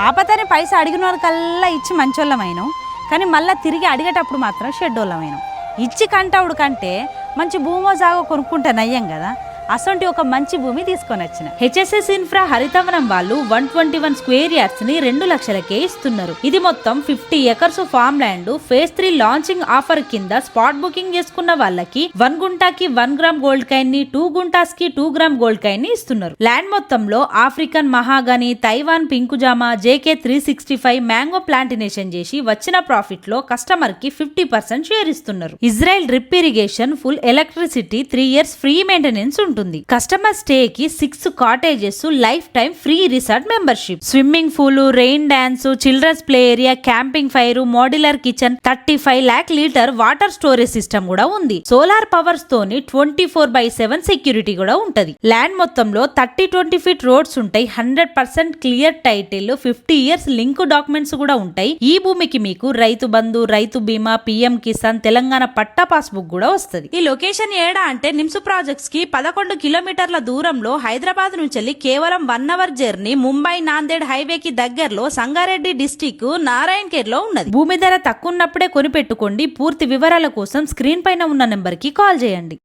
ఆపతని పైసా అడిగిన వాళ్ళకల్లా ఇచ్చి మంచోళ్ళమైనాం, కానీ మళ్ళీ తిరిగి అడిగేటప్పుడు మాత్రం షెడ్డోళ్ళమైనాం. ఇచ్చి కంటవుడు కంటే మంచి భూమో జాగో కొనుక్కుంటే నయ్యం కదా. అసొంటి ఒక మంచి భూమి తీసుకొని వచ్చిన హెచ్ఎస్ఎస్ ఇన్ఫ్రా హరితవనం వాళ్ళు 121 స్క్వేర్ యార్డ్స్ ని 2 లక్షలకే ఇస్తున్నారు. ఇది మొత్తం 50 acres farm land. Phase 3 launching offer కింద స్పాట్ బుకింగ్ చేసుకున్న వాళ్ళకి 1 గుంటాకి 1 గ్రామ్ గోల్డ్ కాయిన్ ని, 2 గుంటాస్ కి 2 గ్రామ్ గోల్డ్ కాయిన్ ని ఇస్తున్నారు. ల్యాండ్ మొత్తంలో ఆఫ్రికన్ మహాగని, తైవాన్ పింకుజామా, JK 365 మ్యాంగో ప్లాంటినేషన్ చేసి వచ్చిన ప్రాఫిట్ లో కస్టమర్ కి 50% షేర్ ఇస్తున్నారు. Israel drip irrigation, full electricity, 3 years free maintenance ఉంటుంది. కస్టమర్ స్టే కి 6 cottages, lifetime free resort membership, swimming pool, rain dance, children's play area, camping fire, modular kitchen, 35 lakh litre water storage system కూడా ఉంది. Solar powers తోని 24/7 security కూడా ఉంటది. Land మొత్తంలో 30-20 feet roads ఉంటాయి. 100% clear title, 50 years link documents కూడా ఉంటాయి. ఈ భూమికి మీకు రైతు బంధు, రైతు బీమా, PM కిసాన్, తెలంగాణ పట్టా పాస్బుక్ కూడా వస్తుంది. ఈ లొకేషన్ ఏడా అంటే నిమ్స్ ప్రాజెక్ట్స్ కి 11 కిలోమీటర్ల దూరంలో, హైదరాబాద్ నుంచి కేవలం 1 hour జర్నీ, ముంబై నాందేడ్ హైవేకి దగ్గరలో, సంగారెడ్డి డిస్టిక్ నారాయణఖేడ్ లో ఉన్నది. భూమి ధర తక్కువ ఉన్నప్పుడే కొనిపెట్టుకోండి. పూర్తి వివరాల కోసం స్క్రీన్ పైన ఉన్న నెంబర్ కి కాల్ చేయండి.